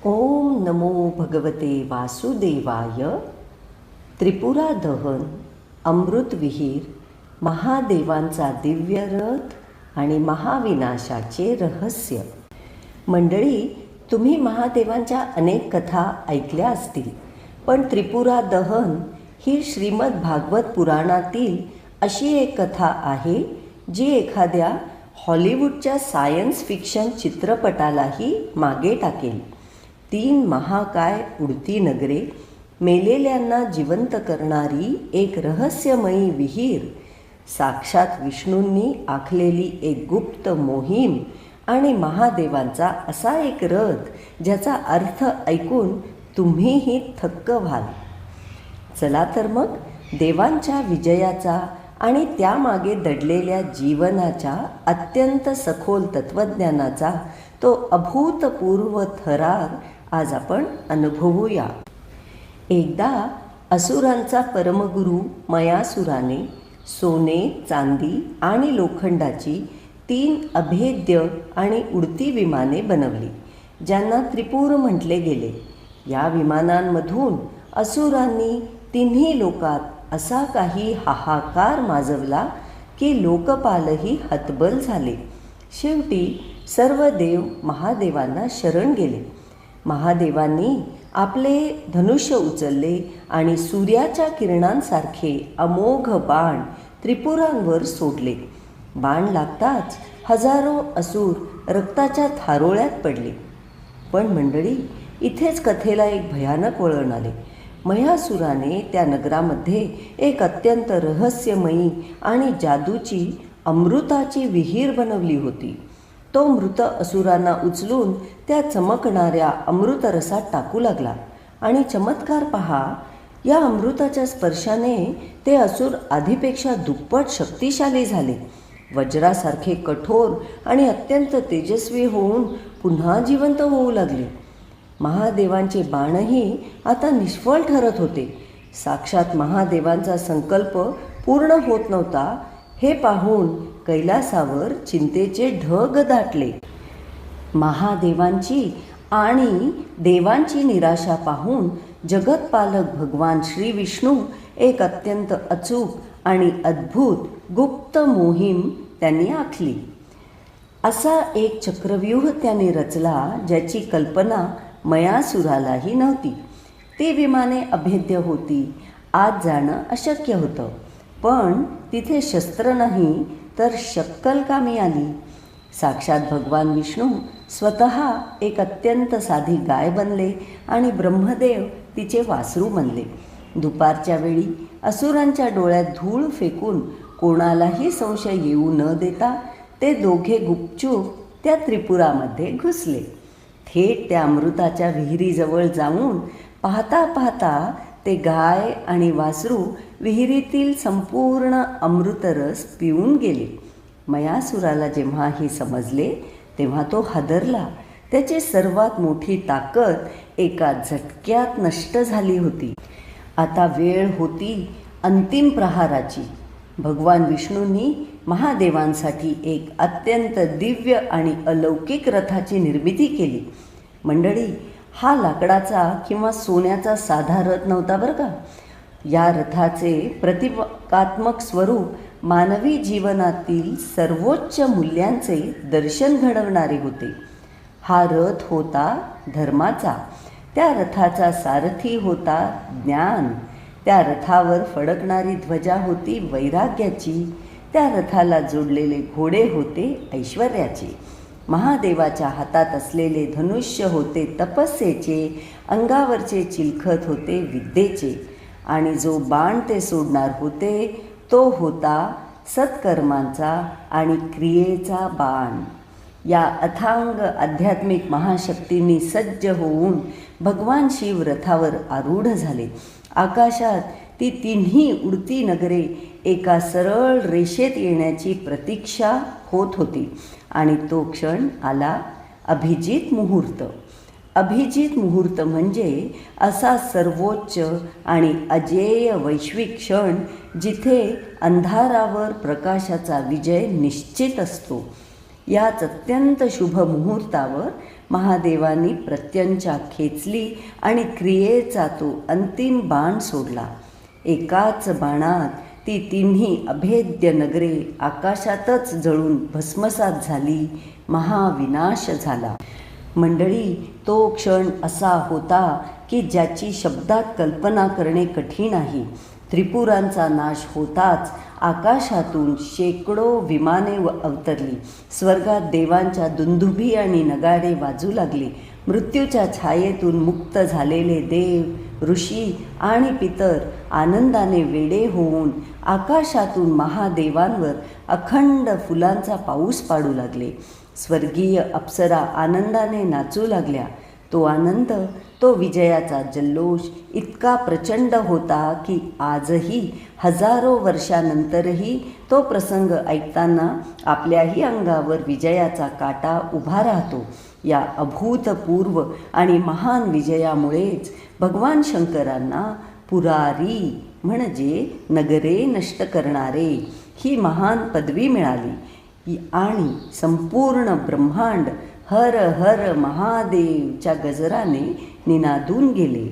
ओम नमो भगवते वासुदेवाय. त्रिपुरा दहन, अमृत विहीर, महादेवांचा दिव्य रथ आणि महाविनाशाचे रहस्य. मंडळी, तुम्ही महादेवांच्या अनेक कथा ऐकल्या असतील, पण त्रिपुरा दहन ही श्रीमद भागवत पुराणातील अशी एक कथा आहे जी एखाद्या हॉलिवूडच्या सायन्स फिक्शन चित्रपटालाही मागे टाकेल. 3 महाकाय उडती नगरे, मेलेल्यांना जिवंत करणारी एक रहस्यमयी विहीर, साक्षात विष्णूंनी आखलेली एक गुप्त मोहीम आणि महादेवांचा असा एक रथ ज्याचा अर्थ ऐकून तुम्हीही थक्क व्हाल. चला तर मग देवांच्या विजयाचा आणि त्यामागे दडलेल्या जीवनाच्या अत्यंत सखोल तत्त्वज्ञानाचा तो अभूतपूर्व थरार आज आपण अनुभवूया. एकदा असुरांचा परमगुरू मयासुराने सोने, चांदी आणि लोखंडाची 3 अभेद्य आणि उडती विमाने बनवली, ज्यांना त्रिपुर म्हटले गेले. या विमानांमधून असुरांनी तिन्ही लोकात असा काही हाहाकार माजवला की लोकपालही हतबल झाले. शेवटी सर्व देव महादेवांना शरण गेले. महादेवांनी आपले धनुष्य उचलले आणि सूर्याच्या किरणांसारखे अमोघ बाण त्रिपुरांवर सोडले. बाण लागताच हजारो असुर रक्ताच्या थारोळ्यात पडले. पण मंडळी, इथेच कथेला एक भयानक वळण आले. मयासुराने त्या नगरामध्ये एक अत्यंत रहस्यमयी आणि जादूची अमृताची विहीर बनवली होती. तो मृत असुरांना उचलून त्या चमकणाऱ्या अमृतरसात टाकू लागला आणि चमत्कार पहा, या अमृताच्या स्पर्शाने ते असुर आधीपेक्षा दुप्पट शक्तिशाली झाले. वज्रासारखे कठोर आणि अत्यंत तेजस्वी होऊन पुन्हा जिवंत होऊ लागले. महादेवांचे बाणही आता निष्फळ ठरत होते. साक्षात महादेवांचा संकल्प पूर्ण होत नव्हता हे पाहून कैलासावर चिंतेचे ढग दाटले. महादेवांची आणि देवांची निराशा पाहून जगतपालक भगवान श्री विष्णू एक अत्यंत अचूक आणि अद्भुत गुप्त मोहीम त्यांनी आखली. असा एक चक्रव्यूह त्यांनी रचला ज्याची कल्पना मयासुरालाही नव्हती. ती विमाने अभेद्य होती. आत जाणं अशक्य होतं, पण तिथे शस्त्र नाही तर शक्कल कामी आली. साक्षात भगवान विष्णू स्वतः एक अत्यंत साधी गाय बनले आणि ब्रह्मदेव तिचे वासरू बनले. दुपारच्या वेळी असुरांच्या डोळ्यात धूळ फेकून कोणालाही संशय येऊ न देता ते दोघे गुपचूप त्या त्रिपुरामध्ये घुसले. थेट त्या अमृताच्या विहिरीजवळ जाऊन पाहता पाहता ते गाय आणि वासरू विहिरीतील संपूर्ण अमृतरस पिऊन गेले. मयासुराला जेव्हा हे समजले तेव्हा तो हादरला. त्याची सर्वात मोठी ताकद एका झटक्यात नष्ट झाली होती. आता वेळ होती अंतिम प्रहाराची. भगवान विष्णूंनी महादेवांसाठी एक अत्यंत दिव्य आणि अलौकिक रथाची निर्मिती केली. मंडळी, हा लाकडाचा किंवा सोन्याचा साधा रथ नव्हता बरं का. या रथाचे प्रतिकात्मक स्वरूप मानवी जीवनातील सर्वोच्च मूल्यांचे दर्शन घडवणारे होते. हा रथ होता धर्माचा. त्या रथाचा सारथी होता ज्ञान. त्या रथावर फडकणारी ध्वजा होती वैराग्याची. त्या रथाला जोडलेले घोडे होते ऐश्वर्याचे. महादेवाच्या हातात असलेले धनुष्य होते तपस्येचे. अंगावरचे चिलखत होते विद्येचे. आणि जो बाण ते सोडणार होते तो होता सत्कर्मांचा आणि क्रियेचा बाण. या अथांग आध्यात्मिक महाशक्तींनी सज्ज होऊन भगवान शिव रथावर आरूढ झाले. आकाशात ती तिन्ही उडती नगरे एका सरळ रेषेत येण्याची प्रतीक्षा होत होती. आणि तो क्षण आला, अभिजित मुहूर्त. अभिजित मुहूर्त म्हणजे असा सर्वोच्च आणि अजेय वैश्विक क्षण जिथे अंधारावर प्रकाशाचा विजय निश्चित असतो. याच अत्यंत शुभ मुहूर्तावर महादेवांनी प्रत्यंचा खेचली आणि क्रियेचा तो अंतिम बाण सोडला. एकाच बाणात ती तिन्ही अभेद्य नगरे आकाशातच जळून भस्मसात झाली. महाविनाश झाला. मंडळी, तो क्षण असा होता की ज्याची शब्दात कल्पना करणे कठीण आहे. त्रिपुरांचा नाश होताच आकाशातून शेकडो विमाने अवतरली. स्वर्गात देवांच्या दुंदुभी आणि नगाडे वाजू लागले. मृत्यूच्या छायेतून मुक्त झालेले देव, ऋषी आणि पितर आनंदाने वेडे होऊन आकाशातून महादेवांवर अखंड फुलांचा पाऊस पाडू लागले. स्वर्गीय अप्सरा आनंदाने नाचू लागल्या. तो आनंद, तो विजयाचा जल्लोष इतका प्रचंड होता की आजही हजारो वर्षानंतरही तो प्रसंग ऐकताना आपल्याही अंगावर विजयाचा काटा उभा राहतो. या अभूतपूर्व आणि महान विजयामुळेच भगवान शंकरांना पुरारी म्हणजे नगरे नष्ट करणारे ही महान पदवी मिळाली आणि संपूर्ण ब्रह्मांड हर हर महादेवच्या गजराने निनादून गेले.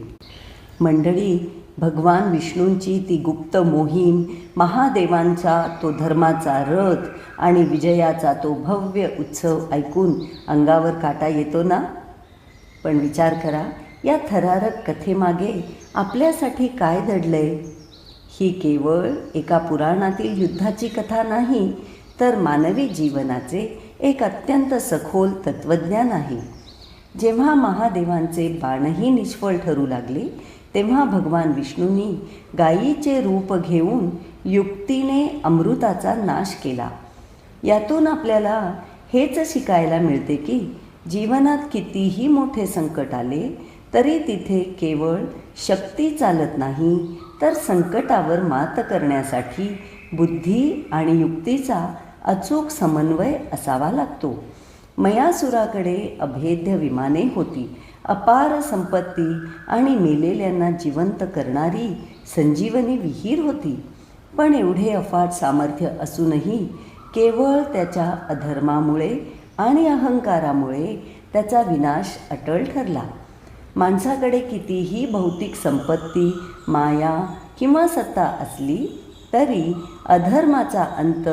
मंडळी, भगवान विष्णूंची ती गुप्त मोहीम, महादेवांचा तो धर्माचा रथ आणि विजयाचा तो भव्य उत्सव ऐकून अंगावर काटा येतो ना? पण विचार करा, या थरारक कथेमागे आपल्यासाठी काय दडलंय? ही केवळ एका पुराणातील युद्धाची कथा नाही, तर मानवी जीवनाचे एक अत्यंत सखोल तत्त्वज्ञान आहे. जेव्हा महादेवांचे बाणही निष्फळ ठरू लागले, तेव्हा भगवान विष्णूंनी गायीचे रूप घेऊन युक्तीने अमृताचा नाश केला. यातून आपल्याला हेच शिकायला मिळते की जीवनात कितीही मोठे संकट आले तरी तिथे केवळ शक्ती चालत नाही, तर संकटावर मात करण्यासाठी बुद्धी आणि युक्तीचा अचूक समन्वय असावा लागतो. मयासुराकडे अभेद्य विमाने होती, अपार संपत्ती आणि मेलेल्यांना जिवंत करणारी संजीवनी विहीर होती. पण एवढे अफाट सामर्थ्य असूनही केवळ त्याच्या अधर्मामुळे आणि अहंकारामुळे त्याचा विनाश अटळ ठरला. माणसाकडे कितीही भौतिक संपत्ती, माया किंवा सत्ता असली तरी अधर्माचा अंत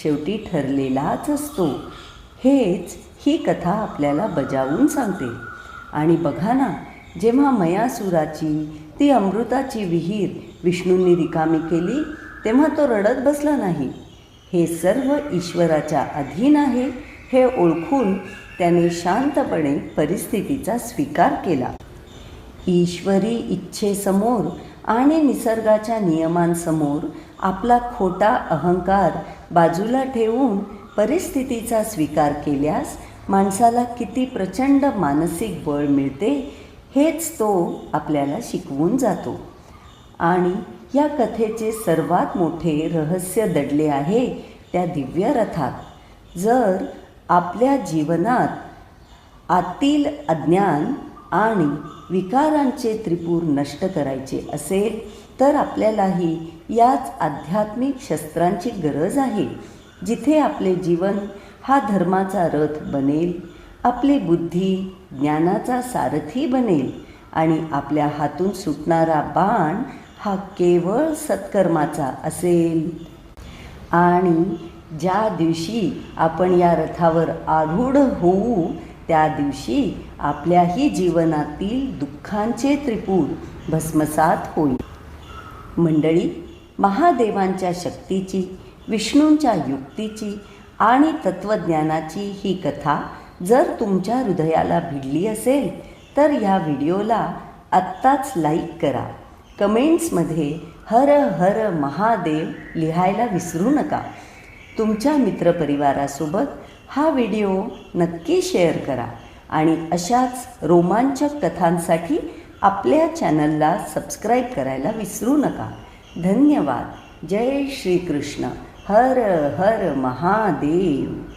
शेवटी ठरलेलाच असतो. हेच ही कथा आपल्याला बजावून सांगते. आणि बघा ना, जेव्हा मयासुराची ती अमृताची विहीर विष्णूंनी रिकामी केली, तेव्हा तो रडत बसला नाही. हे सर्व ईश्वराच्या अधीन आहे हे ओळखून त्याने शांतपणे परिस्थितीचा स्वीकार केला. ईश्वरी इच्छेसमोर आणि निसर्गाच्या नियमांसमोर आपला खोटा अहंकार बाजूला ठेवून परिस्थितीचा स्वीकार केल्यास माणसाला किती प्रचंड मानसिक बळ मिळते हेच तो आपल्याला शिकवून जातो. आणि या कथेचे सर्वात मोठे रहस्य दडले आहे त्या दिव्य रथात. जर आपल्या जीवनात आतील अज्ञान आणि विकारांचे त्रिपूर नष्ट करायचे असेल तर आपल्यालाही याच आध्यात्मिक शस्त्रांची गरज आहे. जिथे आपले जीवन हा धर्माचा रथ बनेल, आपली बुद्धी ज्ञानाचा सारथी बनेल आणि आपल्या हातून सुटणारा बाण हा केवळ सत्कर्माचा असेल. आणि ज्या दिवशी आपण या रथावर आरूढ होऊ त्या दिवशी आपल्याही जीवनातील दुःखांचे त्रिपूर भस्मसात होईल. मंडळी, महादेवांच्या शक्तीची, विष्णूंच्या युक्तीची आणि तत्त्वज्ञानाची ही कथा जर तुमच्या हृदयाला भिडली असेल तर या व्हिडिओला आत्ताच लाईक करा. कमेंट्समध्ये हर हर महादेव लिहायला विसरू नका. तुमच्या मित्रपरिवारासोबत हा व्हिडिओ नक्की शेअर करा आणि अशाच रोमांचक कथांसाठी आपल्या चॅनलला सबस्क्राईब करायला विसरू नका. धन्यवाद. जय श्री कृष्ण. हर हर महादेव.